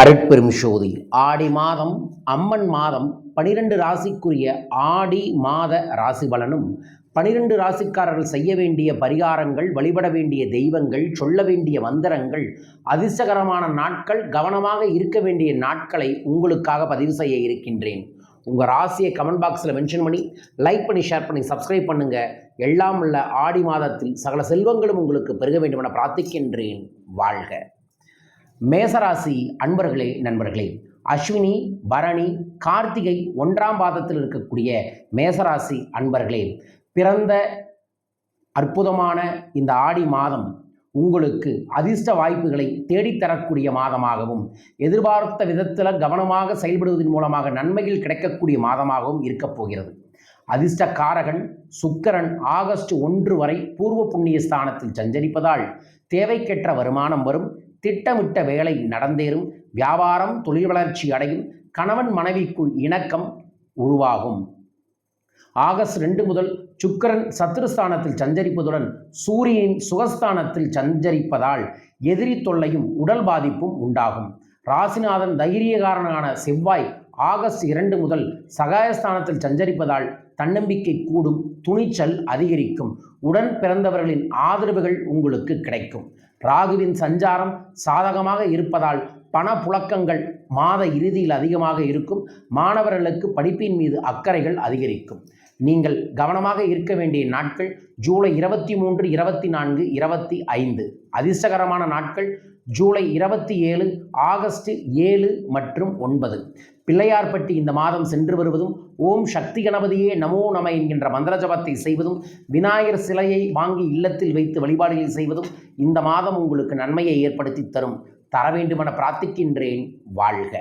அருட்பெரும் ஜோதி. ஆடி மாதம் அம்மன் மாதம் 12 ராசிக்குரிய ஆடி மாத ராசி பலனும் 12 ராசிக்காரர்கள் செய்ய வேண்டிய பரிகாரங்கள், வழிபட வேண்டிய தெய்வங்கள், சொல்ல வேண்டிய மந்திரங்கள், அதிர்ஷ்டகரமான நாட்கள், கவனமாக இருக்க வேண்டிய நாட்களை உங்களுக்காக பதிவு செய்ய இருக்கின்றேன். உங்கள் ராசியை கமெண்ட் பாக்ஸில் மென்ஷன் பண்ணி லைக் பண்ணி ஷேர் பண்ணி சப்ஸ்கிரைப் பண்ணுங்கள். எல்லாம் உள்ள ஆடி மாதத்தில் சகல செல்வங்களும் உங்களுக்கு பெருக வேண்டும் என பிரார்த்திக்கின்றேன். வாழ்க. மேசராசி அன்பர்களே, நண்பர்களே, அஸ்வினி, பரணி, கார்த்திகை 1ஆம் பாதத்தில் இருக்கக்கூடிய மேசராசி அன்பர்களே, பிறந்த அற்புதமான இந்த ஆடி மாதம் உங்களுக்கு அதிர்ஷ்ட வாய்ப்புகளை தேடித்தரக்கூடிய மாதமாகவும், எதிர்பார்த்த விதத்தில் கவனமாக செயல்படுவதன் மூலமாக நன்மைகள் கிடைக்கக்கூடிய மாதமாகவும் இருக்கப் போகிறது. அதிர்ஷ்டக்காரகன் சுக்கிரன் ஆகஸ்ட் 1 வரை பூர்வ புண்ணிய ஸ்தானத்தில் சஞ்சரிப்பதால் தேவைக்கேற்ற வருமானம் வரும், திட்டமிட்ட வேலை நடந்தேறும், வியாபாரம் தொழில் வளர்ச்சி அடையும், கணவன் மனைவிக்குள் இணக்கம் உருவாகும். ஆகஸ்ட் 2 முதல் சுக்கிரன் சத்துருஸ்தானத்தில் சஞ்சரிப்பதுடன் சூரியனின் சுகஸ்தானத்தில் சஞ்சரிப்பதால் எதிரி தொல்லையும் உடல் பாதிப்பும் உண்டாகும். ராசிநாதன் தைரியகாரனான செவ்வாய் ஆகஸ்ட் 2 முதல் சகாயஸ்தானத்தில் சஞ்சரிப்பதால் தன்னம்பிக்கை கூடும், துணிச்சல் அதிகரிக்கும், உடன் பிறந்தவர்களின் ஆதரவுகள் உங்களுக்கு கிடைக்கும். ராகுவின் சஞ்சாரம் சாதகமாக இருப்பதால் பண புழக்கங்கள் மாத இறுதியில் அதிகமாக இருக்கும். மாணவர்களுக்கு படிப்பின் மீது அக்கறைகள் அதிகரிக்கும். நீங்கள் கவனமாக இருக்க வேண்டிய நாட்கள் ஜூலை 23, 24, 25. அதிர்ஷ்டகரமான நாட்கள் ஜூலை 27, ஆகஸ்ட் 7 மற்றும் 9. பிள்ளையார்பட்டி இந்த மாதம் சென்று வருவதும், ஓம் சக்தி கணபதியே நமோ நம என்கின்ற மந்திர ஜபத்தை செய்வதும், விநாயகர் சிலையை வாங்கி இல்லத்தில் வைத்து வழிபாடுகளை செய்வதும் இந்த மாதம் உங்களுக்கு நன்மையை ஏற்படுத்தி தர வேண்டுமென பிரார்த்திக்கின்றேன். வாழ்க.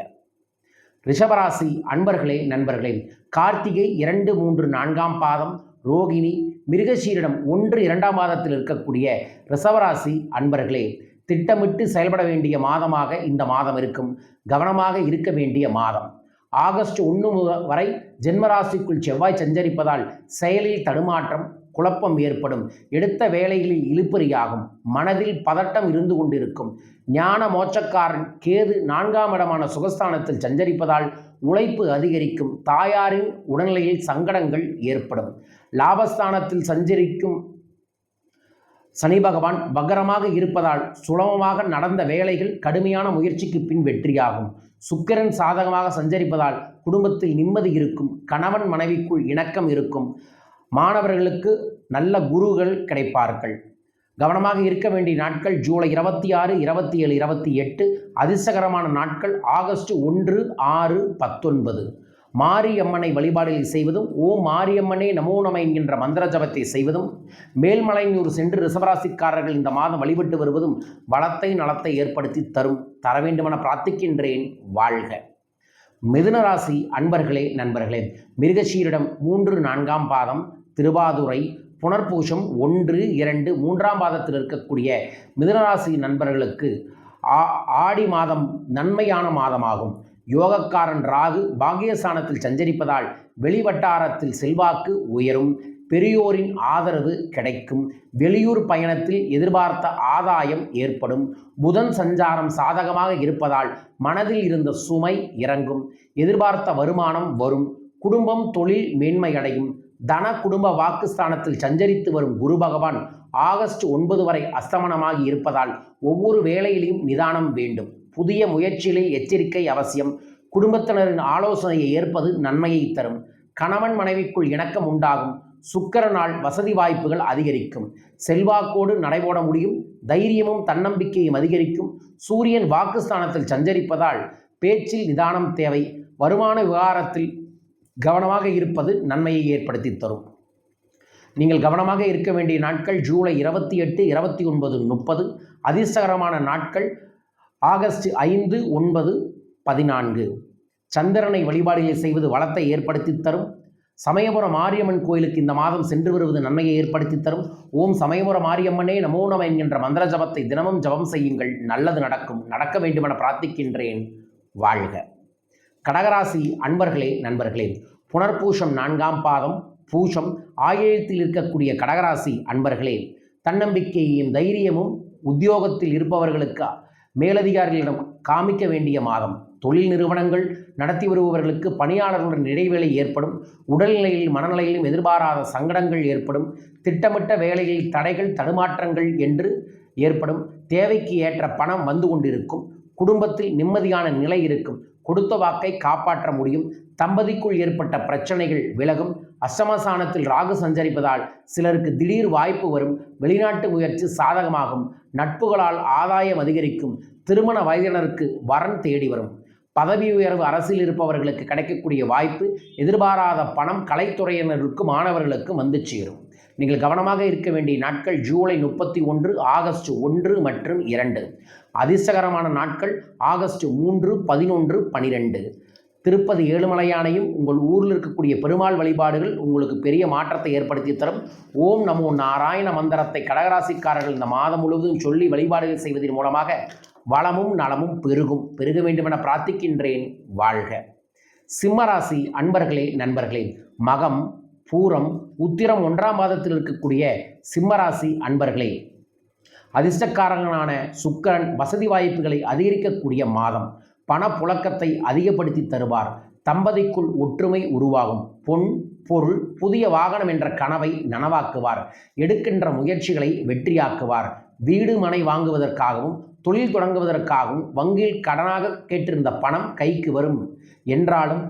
ரிஷபராசி அன்பர்களே, நண்பர்களே, கார்த்திகை 2, 3, 4ஆம் பாதம், ரோகிணி, மிருகசீரிடம் 1, 2ஆம் பாதத்தில் இருக்கக்கூடிய ரிஷபராசி அன்பர்களே, திட்டமிட்டு செயல்பட வேண்டிய மாதமாக இந்த மாதம் இருக்கும். கவனமாக இருக்க வேண்டிய மாதம். ஆகஸ்ட் 1 வரை ஜென்மராசிக்குள் செவ்வாய் சஞ்சரிப்பதால் செயலில் தடுமாற்றம், குழப்பம் ஏற்படும், எடுத்த வேலைகளில் இழுபறியாகும், மனதில் பதட்டம் இருந்து கொண்டிருக்கும். ஞான மோட்சக்காரன் கேது 4ஆம் இடமான சுகஸ்தானத்தில் சஞ்சரிப்பதால் உழைப்பு அதிகரிக்கும், தாயாரின் உடல்நிலையில் சங்கடங்கள் ஏற்படும். லாபஸ்தானத்தில் சஞ்சரிக்கும் சனி பகவான் வக்கரமாக இருப்பதால் சுலபமாக நடந்த வேலைகள் கடுமையான முயற்சிக்கு பின் வெற்றியாகும். சுக்கிரன் சாதகமாக சஞ்சரிப்பதால் குடும்பத்தில் நிம்மதி இருக்கும், கணவன் மனைவிக்குள் இணக்கம் இருக்கும், மாணவர்களுக்கு நல்ல குருகள் கிடைப்பார்கள். கவனமாக இருக்க வேண்டிய நாட்கள் ஜூலை 26, 27, 28. அதிர்ஷ்டகரமான நாட்கள் ஆகஸ்ட் 1, 6, 19. மாரியம்மனை வழிபாடுகள் செய்வதும், ஓம் மாரியம்மனே நமோ நம என்கின்ற மந்திர ஜபத்தை செய்வதும், மேல்மலையனூர் சென்று ரிஷபராசிக்காரர்கள் இந்த மாதம் வழிபட்டு வருவதும் வளத்தை நலத்தை ஏற்படுத்தி தர வேண்டுமென பிரார்த்திக்கின்றேன். வாழ்க. மிதுனராசி அன்பர்களே, நண்பர்களே, மிருகசீரிடம் 3, 4ஆம் பாதம், திருவாதுரை, புனர்பூஷம் 1, 2, 3ஆம் பாதத்தில் இருக்கக்கூடிய மிதுனராசி நண்பர்களுக்கு ஆடி மாதம் நன்மையான மாதமாகும். யோகக்காரன் ராகு பாகியஸ்தானத்தில் சஞ்சரிப்பதால் வெளிவட்டாரத்தில் செல்வாக்கு உயரும், பெரியோரின் ஆதரவு கிடைக்கும், வெளியூர் பயணத்தில் எதிர்பார்த்த ஆதாயம் ஏற்படும். புதன் சஞ்சாரம் சாதகமாக இருப்பதால் மனதில் இருந்த சுமை இறங்கும், எதிர்பார்த்த வருமானம் வரும், குடும்பம் தொழில் மேன்மையடையும். தன குடும்ப வாக்குஸ்தானத்தில் சஞ்சரித்து வரும் குரு பகவான் ஆகஸ்ட் 9 வரை அஸ்தமனமாகி இருப்பதால் ஒவ்வொரு வேளையிலும் நிதானம் வேண்டும். புதிய முயற்சிகளில் எச்சரிக்கை அவசியம். குடும்பத்தினரின் ஆலோசனையை ஏற்பது நன்மையை தரும். கணவன் மனைவிக்குள் இணக்கம் உண்டாகும். சுக்கிரனால் வசதி வாய்ப்புகள் அதிகரிக்கும், செல்வாக்கோடு நடைபோட முடியும், தைரியமும் தன்னம்பிக்கையும் அதிகரிக்கும். சூரியன் வாக்குஸ்தானத்தில் சஞ்சரிப்பதால் பேச்சில் நிதானம் தேவை. வருமான விவகாரத்தில் கவனமாக இருப்பது நன்மையை ஏற்படுத்தி தரும். நீங்கள் கவனமாக இருக்க வேண்டிய நாட்கள் ஜூலை 28, 29, 30. அதிர்ஷ்டகரமான நாட்கள் ஆகஸ்ட் 5, 9, 14. சந்திரனை வழிபாடுகளை செய்வது வளத்தை ஏற்படுத்தி தரும். சமயபுரம் மாரியம்மன் கோயிலுக்கு இந்த மாதம் சென்று வருவது நன்மையை ஏற்படுத்தி தரும். ஓம் சமயபுரம் மாரியம்மனே நமோ நம என்கின்ற மந்திர ஜபத்தை தினமும் ஜபம் செய்யுங்கள், நல்லது நடக்கும், நடக்க வேண்டுமென பிரார்த்திக்கின்றேன். வாழ்க. கடகராசி அன்பர்களே, நண்பர்களே, புனர்பூஷம் 4ஆம் பாதம், பூஷம் ஆயிரத்தில் இருக்கக்கூடிய கடகராசி அன்பர்களே, தன்னம்பிக்கையும் தைரியமும் உத்தியோகத்தில் இருப்பவர்களுக்கு மேலதிகாரிகளிடம் காமிக்க வேண்டிய மாதம். தொழில் நிறுவனங்கள் நடத்தி வருபவர்களுக்கு பணியாளர்களுடன் இடைவேளை ஏற்படும். உடல்நிலையில் மனநிலையிலும் எதிர்பாராத சங்கடங்கள் ஏற்படும். திட்டமிட்ட வேலைகளில் தடைகள் தடுமாற்றங்கள் என்று ஏற்படும். தேவைக்கு ஏற்ற பணம் வந்து கொண்டிருக்கும். குடும்பத்தில் நிம்மதியான நிலை இருக்கும். கொடுத்த வாக்கை காப்பாற்ற முடியும். தம்பதிக்குள் ஏற்பட்ட பிரச்சனைகள் விலகும். அஷ்டமஸ்தானத்தில் ராகு சஞ்சரிப்பதால் சிலருக்கு திடீர் வாய்ப்பு வரும். வெளிநாட்டு முயற்சி சாதகமாகும். நட்புகளால் ஆதாயம் அதிகரிக்கும். திருமண வயதினருக்கு வரன் தேடி வரும். பதவி உயர்வு அரசில் இருப்பவர்களுக்கு கிடைக்கக்கூடிய வாய்ப்பு. எதிர்பாராத பணம் கலைத்துறையினருக்கு மாணவர்களுக்கு வந்து சேரும். நீங்கள் கவனமாக இருக்க வேண்டிய நாட்கள் ஜூலை 31, ஆகஸ்ட் 1 மற்றும் 2. அதிர்ஷ்டகரமான நாட்கள் ஆகஸ்ட் 3, 11, 12. திருப்பதி ஏழுமலையானையும் உங்கள் ஊரில் இருக்கக்கூடிய பெருமாள் வழிபாடுகள் உங்களுக்கு பெரிய மாற்றத்தை ஏற்படுத்தி தரும். ஓம் நமோ நாராயண மந்திரத்தை கடகராசிக்காரர்கள் இந்த மாதம் முழுவதும் சொல்லி வழிபாடுகள் செய்வதன் மூலமாக வளமும் நலமும் பெருக வேண்டுமென பிரார்த்திக்கின்றேன். வாழ்க. சிம்மராசி அன்பர்களே, நண்பர்களே, மகம், பூரம், உத்திரம் 1ஆம் பாதத்தில் இருக்கக்கூடிய சிம்மராசி அன்பர்களே, அதிர்ஷ்டக்காரங்களான சுக்கிரன் வசதி வாய்ப்புகளை அதிகரிக்கக்கூடிய மாதம். பணப்புழக்கத்தை அதிகப்படுத்தி தருவார். தம்பதிக்குள் ஒற்றுமை உருவாகும். பொன், பொருள், புதிய வாகனம் என்ற கனவை நனவாக்குவார். எடுக்கின்ற முயற்சிகளை வெற்றியாக்குவார். வீடு மனை வாங்குவதற்காகவும் தொழில் தொடங்குவதற்காகவும் வங்கியில் கடனாக கேட்டிருந்த பணம் கைக்கு வரும். என்றாலும்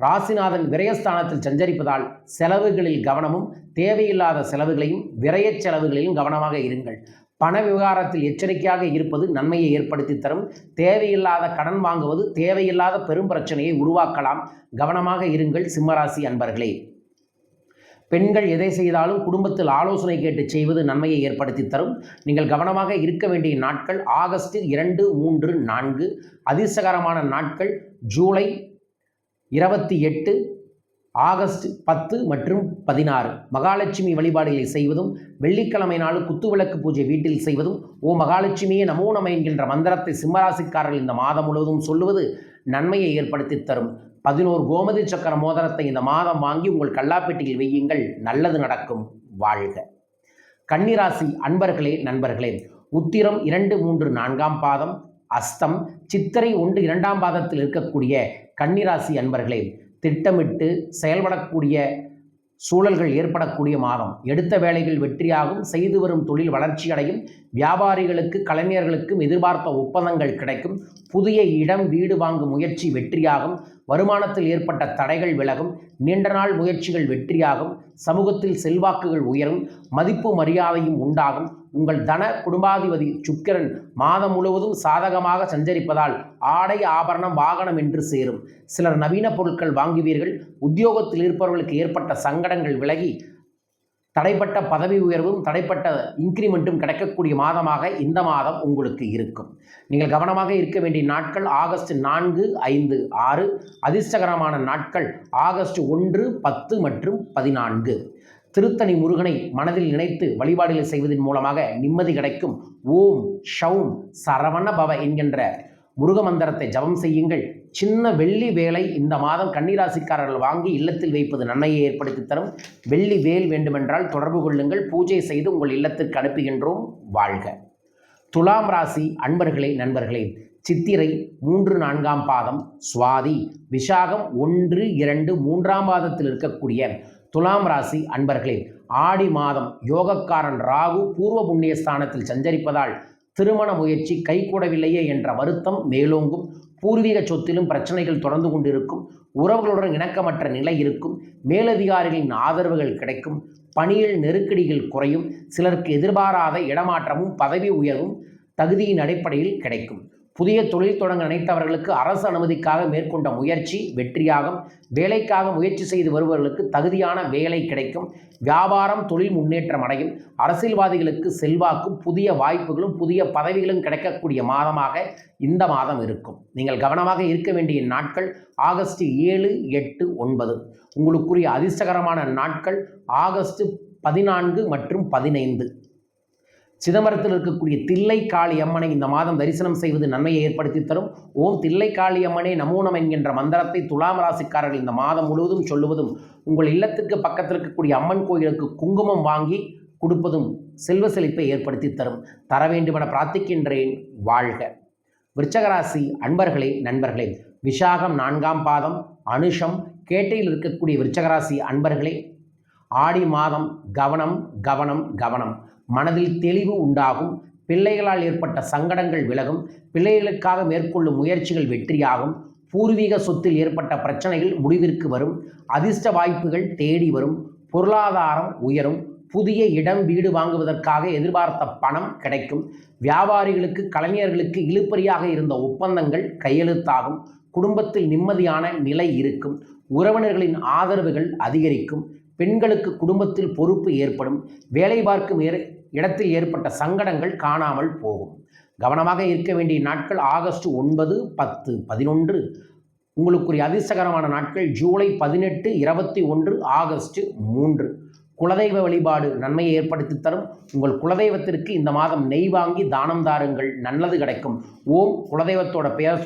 ராசிநாதன் விரயஸ்தானத்தில் சஞ்சரிப்பதால் செலவுகளில் கவனமும், தேவையில்லாத செலவுகளையும் விரய செலவுகளிலும் கவனமாக இருங்கள். பண விவகாரத்தில் எச்சரிக்கையாக இருப்பது நன்மையை ஏற்படுத்தி தரும். தேவையில்லாத கடன் வாங்குவது தேவையில்லாத பெரும் பிரச்சனையை உருவாக்கலாம். கவனமாக இருங்கள் சிம்மராசி அன்பர்களே. பெண்கள் எதை செய்தாலும் குடும்பத்தில் ஆலோசனை கேட்டு செய்வது நன்மையை ஏற்படுத்தி தரும். நீங்கள் கவனமாக இருக்க வேண்டிய நாட்கள் ஆகஸ்ட் 2, 3, 4. அதிர்ஷ்டகரமான நாட்கள் ஜூலை 28, ஆகஸ்ட் 10 மற்றும் 16. மகாலட்சுமி வழிபாடுகளை செய்வதும், வெள்ளிக்கிழமை நாள் குத்துவிளக்கு பூஜை வீட்டில் செய்வதும், ஓ மகாலட்சுமியே நமோ நம என்கின்ற மந்திரத்தை சிம்மராசிக்காரர்கள் இந்த மாதம் முழுவதும் சொல்லுவது நன்மையை ஏற்படுத்தி தரும். 11 கோமதி சக்கர மோதிரத்தை இந்த மாதம் வாங்கி உங்கள் கல்லாப்பெட்டியில் வையுங்கள். நல்லது நடக்கும். வாழ்க. கன்னிராசி அன்பர்களே, நண்பர்களே, உத்திரம் 2, 3, 4ஆம் பாதம், அஸ்தம், சித்திரை 1, 2ஆம் பாதத்தில் இருக்கக்கூடிய கன்னிராசி அன்பர்களே, திட்டமிட்டு செயல்படக்கூடிய சூழல்கள் ஏற்படக்கூடிய மாதம். எடுத்த வேலைகள் வெற்றியாகும். செய்து வரும் தொழில் வளர்ச்சி அடையும். வியாபாரிகளுக்கு கலைஞர்களுக்கும் எதிர்பார்த்த ஒப்பந்தங்கள் கிடைக்கும். புதிய இடம் வீடு வாங்கும் முயற்சி வெற்றியாகும். வருமானத்தில் ஏற்பட்ட தடைகள் விலகும். நீண்ட நாள் முயற்சிகள் வெற்றியாகும். சமூகத்தில் செல்வாக்குகள் உயரும். மதிப்பு மரியாதையும் உண்டாகும். உங்கள் தன குடும்பாதிபதி சுக்கிரன் மாதம் முழுவதும் சாதகமாக சஞ்சரிப்பதால் ஆடை ஆபரணம் வாகனம் என்று சேரும். சிலர் நவீன பொருட்கள் வாங்குவீர்கள். உத்தியோகத்தில் இருப்பவர்களுக்கு ஏற்பட்ட சங்கடங்கள் விலகி தடைப்பட்ட பதவி உயர்வும் தடைப்பட்ட இன்க்ரிமெண்ட்டும் கிடைக்கக்கூடிய மாதமாக இந்த மாதம் உங்களுக்கு இருக்கும். நீங்கள் கவனமாக இருக்க வேண்டிய நாட்கள் ஆகஸ்ட் 4, 5, 6. அதிர்ஷ்டகரமான நாட்கள் ஆகஸ்ட் 1, 10 மற்றும் 14. திருத்தணி முருகனை மனதில் நினைத்து வழிபாடுகளை செய்வதன் மூலமாக நிம்மதி கிடைக்கும். ஓம் ஷௌம் சரவண பவ என்கின்ற முருக மந்திரத்தை ஜபம் செய்யுங்கள். சின்ன வெள்ளி வேலை இந்த மாதம் கன்னிராசிக்காரர்கள் வாங்கி இல்லத்தில் வைப்பது நன்மையை ஏற்படுத்தி தரும். வெள்ளி வேல் வேண்டுமென்றால் தொடர்பு கொள்ளுங்கள். பூஜை செய்து உங்கள் இல்லத்திற்கு அனுப்புகின்றோம். வாழ்க. துலாம் ராசி அன்பர்களே, நண்பர்களே, சித்திரை 3, 4ஆம் பாதம், சுவாதி, விசாகம் 1, 2, 3ஆம் பாதத்தில் இருக்கக்கூடிய துலாம் ராசி அன்பர்களே, ஆடி மாதம் யோகக்காரன் ராகு பூர்வ புண்ணிய ஸ்தானத்தில் சஞ்சரிப்பதால் திருமண முயற்சி கைகூடவில்லையே என்ற வருத்தம் மேலோங்கும். பூர்வீக சொத்திலும் பிரச்சனைகள் தொடர்ந்து கொண்டிருக்கும். உறவுகளுடன் இணக்கமற்ற நிலை இருக்கும். மேலதிகாரிகளின் ஆதரவுகள் கிடைக்கும். பணியில் நெருக்கடிகள் குறையும். சிலருக்கு எதிர்பாராத இடமாற்றமும் பதவி உயர்வும் தகுதியின் அடிப்படையில் கிடைக்கும். புதிய தொழில் தொடங்க நினைத்தவர்களுக்கு அரசு அனுமதிக்காக மேற்கொண்ட முயற்சி வெற்றியாகும். வேலைக்காக முயற்சி செய்து வருபவர்களுக்கு தகுதியான வேலை கிடைக்கும். வியாபாரம் தொழில் முன்னேற்றம் அடையும். அரசியல்வாதிகளுக்கு செல்வாக்கும் புதிய வாய்ப்புகளும் புதிய பதவிகளும் கிடைக்கக்கூடிய மாதமாக இந்த மாதம் இருக்கும். நீங்கள் கவனமாக இருக்க வேண்டிய நாட்கள் ஆகஸ்ட் 7, 8, 9. உங்களுக்குரிய அதிர்ஷ்டகரமான நாட்கள் ஆகஸ்ட் 14 மற்றும் 15. சிதம்பரத்தில் இருக்கக்கூடிய தில்லை காளி அம்மனை இந்த மாதம் தரிசனம் செய்வது நன்மையை ஏற்படுத்தி தரும். ஓம் தில்லை காளி அம்மனே நமோ நம என்கின்ற மந்திரத்தை துலாம் ராசிக்காரர்கள் இந்த மாதம் முழுவதும் சொல்லுவதும், உங்கள் இல்லத்துக்கு பக்கத்தில் இருக்கக்கூடிய அம்மன் கோயிலுக்கு குங்குமம் வாங்கி கொடுப்பதும் செல்வ செழிப்பை ஏற்படுத்தி தரும். தர வேண்டுமென பிரார்த்திக்கின்றேன். வாழ்க. விருச்சகராசி அன்பர்களே நண்பர்களே, விசாகம் 4ஆம் பாதம், அனுஷம், கேட்டையில் இருக்கக்கூடிய விருச்சகராசி அன்பர்களே, ஆடி மாதம் கவனம் கவனம் கவனம். மனதில் தெளிவு உண்டாகும். பிள்ளைகளால் ஏற்பட்ட சங்கடங்கள் விலகும். பிள்ளைகளுக்காக மேற்கொள்ளும் முயற்சிகள் வெற்றியாகும். பூர்வீக சொத்தில் ஏற்பட்ட பிரச்சனைகள் முடிவிற்கு வரும். அதிர்ஷ்ட வாய்ப்புகள் தேடி வரும். பொருளாதாரம் உயரும். புதிய இடம் வீடு வாங்குவதற்காக எதிர்பார்த்த பணம் கிடைக்கும். வியாபாரிகளுக்கு கலைஞர்களுக்கு இழுபறியாக இருந்த ஒப்பந்தங்கள் கையெழுத்தாகும். குடும்பத்தில் நிம்மதியான நிலை இருக்கும். உறவினர்களின் ஆதரவுகள் அதிகரிக்கும். பெண்களுக்கு குடும்பத்தில் பொறுப்பு ஏற்படும். வேலை பார்க்கும் இடத்தில் ஏற்பட்ட சங்கடங்கள் காணாமல் போகும். கவனமாக இருக்க வேண்டிய நாட்கள் ஆகஸ்ட் 9, 10, 11. உங்களுக்குரிய அதிர்ஷ்டகரமான நாட்கள் ஜூலை 18, 21, ஆகஸ்ட் 3. குலதெய்வ வழிபாடு நன்மையை ஏற்படுத்தி தரும். உங்கள் குலதெய்வத்திற்கு இந்த மாதம் நெய் வாங்கி தானம் தாருங்கள், நல்லது கிடைக்கும். ஓம் குலதெய்வத்தோட பெயர்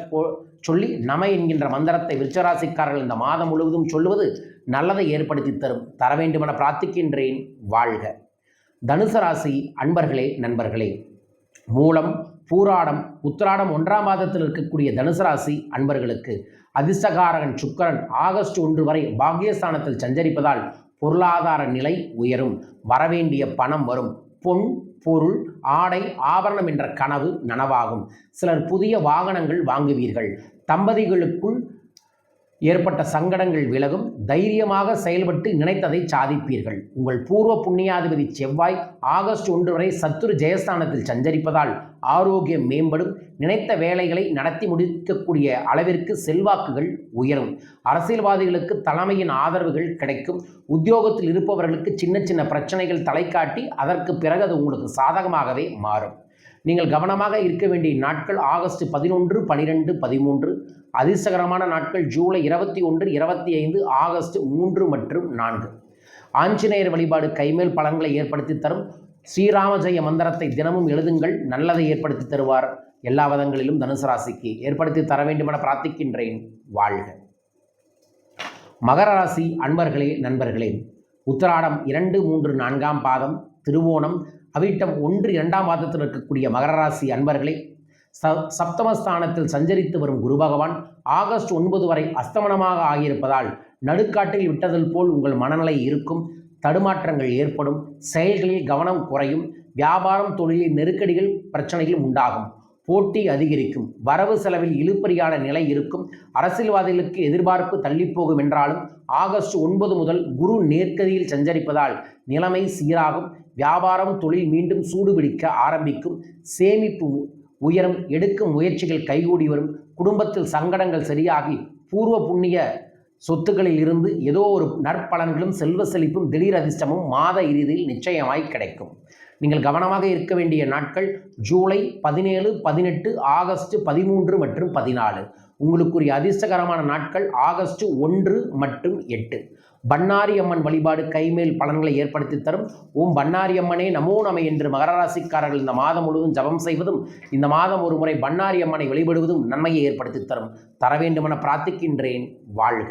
சொல்லி நம என்கின்ற மந்திரத்தை விருச்சராசிக்காரர்கள் இந்த மாதம் முழுவதும் சொல்லுவது நல்லதை ஏற்படுத்தி தரும். தர வேண்டுமென பிரார்த்திக்கின்றேன். வாழ்க. தனுசு ராசி அன்பர்களே நண்பர்களே, மூலம், பூராடம், உத்திராடம் 1ஆம் மாதத்தில் இருக்கக்கூடிய தனுசு ராசி அன்பர்களுக்கு அதிர்ஷ்டகாரகன் சுக்கிரன் ஆகஸ்ட் 1 வரை பாக்கியஸ்தானத்தில் சஞ்சரிப்பதால் பொருளாதார நிலை உயரும். வரவேண்டிய பணம் வரும். பொன், பொருள், ஆடை, ஆபரணம் என்ற கனவு நனவாகும். சிலர் புதிய வாகனங்கள் வாங்குவீர்கள். தம்பதிகளுக்குள் ஏற்பட்ட சங்கடங்கள் விலகும். தைரியமாக செயல்பட்டு நினைத்ததை சாதிப்பீர்கள். உங்கள் பூர்வ புண்ணியாதிபதி செவ்வாய் ஆகஸ்ட் 1 வரை சத்துரு ஜெயஸ்தானத்தில் சஞ்சரிப்பதால் ஆரோக்கியம் மேம்படும். நினைத்த வேலைகளை நடத்தி முடிக்கக்கூடிய அளவிற்கு செல்வாக்குகள் உயரும். அரசியல்வாதிகளுக்கு தலைமையின் ஆதரவுகள் கிடைக்கும். உத்தியோகத்தில் இருப்பவர்களுக்கு சின்ன சின்ன பிரச்சனைகள் தலைக்காட்டி அதற்கு பிறகு அது உங்களுக்கு சாதகமாகவே மாறும். நீங்கள் கவனமாக இருக்க வேண்டிய நாட்கள் ஆகஸ்ட் 11, 12, 13. அதிர்ஷ்டகரமான நாட்கள் ஜூலை 21, 25, ஆகஸ்ட் 3 மற்றும் 4. ஆஞ்சநேயர் வழிபாடு கைமேல் பலன்களை ஏற்படுத்தி தரும். ஸ்ரீராம ஜெய மந்திரத்தை தினமும் எழுதுங்கள், நல்லதை ஏற்படுத்தி தருவார். எல்லா விதங்களிலும் தனுசு ராசிக்கு ஏற்படுத்தி தர வேண்டுமென பிரார்த்திக்கின்றேன். வாழ்க. மகர ராசி அன்பர்களே நண்பர்களே, உத்திராடம் 2, 3, 4ஆம் பாதம், திருவோணம், அவிட்டம் 1, 2ஆம் மாதத்தில் இருக்கக்கூடிய மகர ராசி அன்பர்களே, சப்தமஸ்தானத்தில் சஞ்சரித்து வரும் குரு பகவான் ஆகஸ்ட் 9 வரை அஸ்தமனமாக ஆகியிருப்பதால் நடுக்காட்டில் விட்டதில் போல் உங்கள் மனநிலை இருக்கும். தடுமாற்றங்கள் ஏற்படும். செயல்களில் கவனம் குறையும். வியாபாரம் தொழிலில் நெருக்கடிகள் பிரச்சனைகள் உண்டாகும். போட்டி அதிகரிக்கும். வரவு செலவில் இழுபறியான நிலை இருக்கும். அரசியல்வாதிகளுக்கு எதிர்பார்ப்பு தள்ளிப்போகும் என்றாலும் ஆகஸ்ட் 9 முதல் குரு நேர்கதியில் சஞ்சரிப்பதால் நிலைமை சீராகும். வியாபாரம் தொழில் மீண்டும் சூடுபிடிக்க ஆரம்பிக்கும். சேமிப்பு உயரும். எடுக்கும் முயற்சிகள் கைகூடி வரும். குடும்பத்தில் சங்கடங்கள் சரியாகி பூர்வ புண்ணிய சொத்துக்களில் இருந்து ஏதோ ஒரு நற்பலன்களும் செல்வ செழிப்பும் திடீர் அதிர்ஷ்டமும் மாத இறுதியில் நிச்சயமாய் கிடைக்கும். நீங்கள் கவனமாக இருக்க வேண்டிய நாட்கள் ஜூலை 17, 18, ஆகஸ்ட் 13 மற்றும் 14. உங்களுக்குரிய அதிர்ஷ்டகரமான நாட்கள் ஆகஸ்ட் 1 மற்றும் 8. பன்னாரி அம்மன் வழிபாடு கைமேல் பலன்களை ஏற்படுத்தி தரும். ஓம் பன்னாரி அம்மனே நமோ நம என்று மகர ராசிக்காரர்கள் இந்த மாதம் முழுவதும் ஜபம் செய்வதும் இந்த மாதம் ஒரு முறை பன்னாரி அம்மனை வழிபடுவதும் நன்மையை ஏற்படுத்தி தரும். தர வேண்டுமென பிரார்த்திக்கின்றேன். வாழ்க.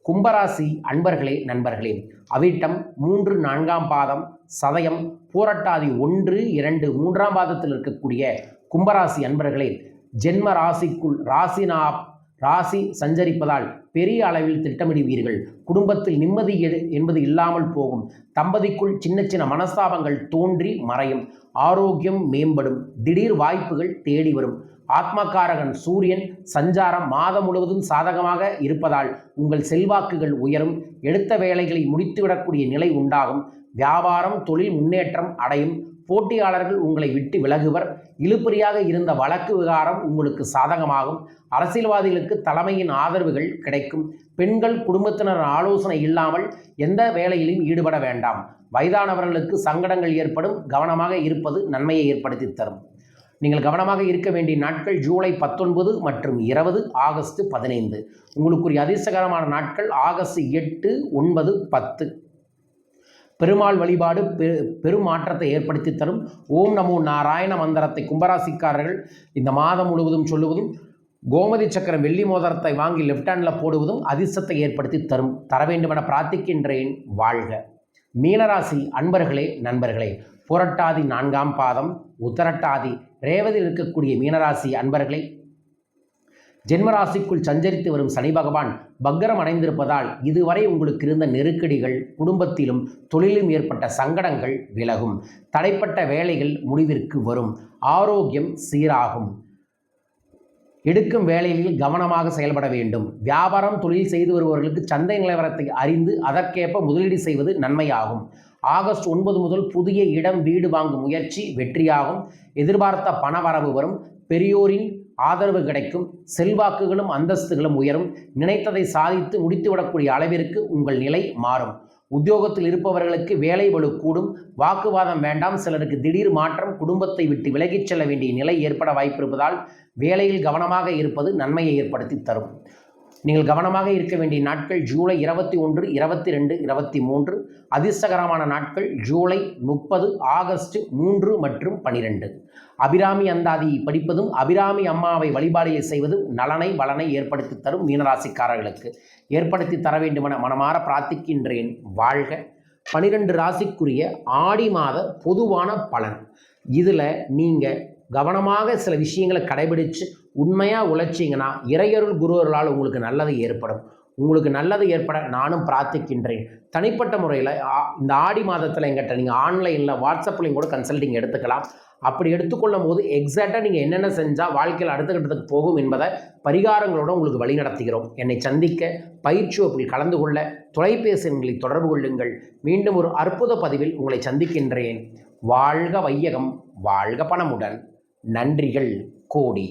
கும்பராசி அன்பர்களே நண்பர்களே, அவிட்டம் 3, 4ஆம் பாதம், சதயம், பூரட்டாதி 1, 2, 3ஆம் பாதத்தில் இருக்கக்கூடிய கும்பராசி அன்பர்களே, ஜென்ம ராசிக்குள் ராசி சஞ்சரிப்பதால் பெரிய அளவில் திட்டமிடுவீர்கள். குடும்பத்தில் நிம்மதி என்பது இல்லாமல் போகும். தம்பதிக்குள் சின்ன சின்ன மனஸ்தாபங்கள் தோன்றி மறையும். ஆரோக்கியம் மேம்படும். திடீர் வாய்ப்புகள் தேடி வரும். ஆத்மகாரகன் சூரியன் சஞ்சாரம் மாதம் முழுவதும் சாதகமாக இருப்பதால் உங்கள் செல்வாக்குகள் உயரும். எடுத்த வேலைகளை முடித்துவிடக்கூடிய நிலை உண்டாகும். வியாபாரம் தொழில் முன்னேற்றம் அடையும். போட்டியாளர்கள் உங்களை விட்டு விலகுவர். இழுபறியாக இருந்த வழக்கு விவகாரம் உங்களுக்கு சாதகமாகும். அரசியல்வாதிகளுக்கு தலைமையின் ஆதரவுகள் கிடைக்கும். பெண்கள் குடும்பத்தினர் ஆலோசனை இல்லாமல் எந்த வேலையிலும் ஈடுபட வேண்டாம். வயதானவர்களுக்கு சங்கடங்கள் ஏற்படும். கவனமாக இருப்பது நன்மையை ஏற்படுத்தி தரும். நீங்கள் கவனமாக இருக்க வேண்டிய நாட்கள் ஜூலை 19 மற்றும் 20, ஆகஸ்ட் 15. உங்களுக்குரிய அதிர்ஷ்டகரமான நாட்கள் ஆகஸ்ட் 8, 9, 10. பெருமாள் வழிபாடு பெரும் மாற்றத்தை ஏற்படுத்தி தரும். ஓம் நமோ நாராயண மந்திரத்தை கும்பராசிக்காரர்கள் இந்த மாதம் முழுவதும் சொல்லுவதும், கோமதி சக்கரம் வெள்ளி மோதிரத்தை வாங்கி லெஃப்ட் ஹேண்டில் போடுவதும் அதிர்ஷ்டத்தை ஏற்படுத்தி தரும். தர வேண்டுமென பிரார்த்திக்கின்றேன். வாழ்க. மீனராசி அன்பர்களே நண்பர்களே, புரட்டாதி 4ஆம் பாதம், உத்தரட்டாதி, ரேவதியில் இருக்கக்கூடிய மீனராசி அன்பர்களே, ஜென்மராசிக்குள் சஞ்சரித்து வரும் சனி பகவான் பக்கரம் அடைந்திருப்பதால் இதுவரை உங்களுக்கு இருந்த நெருக்கடிகள், குடும்பத்திலும் தொழிலும் ஏற்பட்ட சங்கடங்கள் விலகும். தடைப்பட்ட வேலைகள் முடிவிற்கு வரும். ஆரோக்கியம் சீராகும். எடுக்கும் வேலைகளில் கவனமாக செயல்பட வேண்டும். வியாபாரம், தொழில் செய்து வருபவர்களுக்கு சந்தை நிலவரத்தை அறிந்து அதற்கேற்ப முதலீடு செய்வது நன்மையாகும். ஆகஸ்ட் 9 முதல் புதிய இடம், வீடு வாங்கும் முயற்சி வெற்றியாகும். எதிர்பார்த்த பணவரவு வரும். பெரியோரின் ஆதரவு கிடைக்கும். செல்வாக்குகளும் அந்தஸ்துகளும் உயரும். நினைத்ததை சாதித்து முடித்துவிடக்கூடிய அளவிற்கு உங்கள் நிலை மாறும். உத்தியோகத்தில் இருப்பவர்களுக்கு வேலை பளு கூடும். வாக்குவாதம் வேண்டாம். சிலருக்கு திடீர் மாற்றம், குடும்பத்தை விட்டு விலகிச் செல்ல வேண்டிய நிலை ஏற்பட வாய்ப்பிருப்பதால் வேலையில் கவனமாக இருப்பது நன்மையை ஏற்படுத்தி தரும். நீங்கள் கவனமாக இருக்க வேண்டிய நாட்கள் ஜூலை 21, 22, 23. அதிர்ஷ்டகரமான நாட்கள் ஜூலை 30, ஆகஸ்ட் 3 மற்றும் 12. அபிராமி அந்தாதி படிப்பதும் அபிராமி அம்மாவை வழிபாடு செய்வதும் நலனை வளனை ஏற்படுத்தி தரும் மீனராசிக்காரர்களுக்கு ஏற்படுத்தி தர வேண்டுமென மனமாற பிரார்த்திக்கின்றேன். வாழ்க. 12 ராசிக்குரிய ஆடி மாத பொதுவான பலன். இதில் நீங்கள் கவனமாக சில விஷயங்களை கடைபிடித்து உண்மையாக உழைச்சிங்கன்னா இறையருள் குருவர்களால் உங்களுக்கு நல்லது ஏற்படும். உங்களுக்கு நல்லது ஏற்பட நானும் பிரார்த்திக்கின்றேன். தனிப்பட்ட முறையில் இந்த ஆடி மாதத்தில் எங்கிட்ட நீங்கள் ஆன்லைனில் வாட்ஸ்அப்லையும் கூட கன்சல்டிங் எடுத்துக்கலாம். அப்படி எடுத்துக்கொள்ளும் போது எக்ஸாக்டாக நீங்கள் என்னென்ன செஞ்சால் வாழ்க்கையில் அடுத்த கட்டத்துக்கு போகும் என்பதை பரிகாரங்களோடு உங்களுக்கு வழி நடத்துகிறோம். என்னை சந்திக்க, பயிற்சி வகுப்பில் கலந்து கொள்ள தொலைபேசி எண்களை தொடர்பு கொள்ளுங்கள். மீண்டும் ஒரு அற்புத பதிவில் உங்களை சந்திக்கின்றேன். வாழ்க வையகம், வாழ்க பணமுடன். நன்றிகள் கோடி.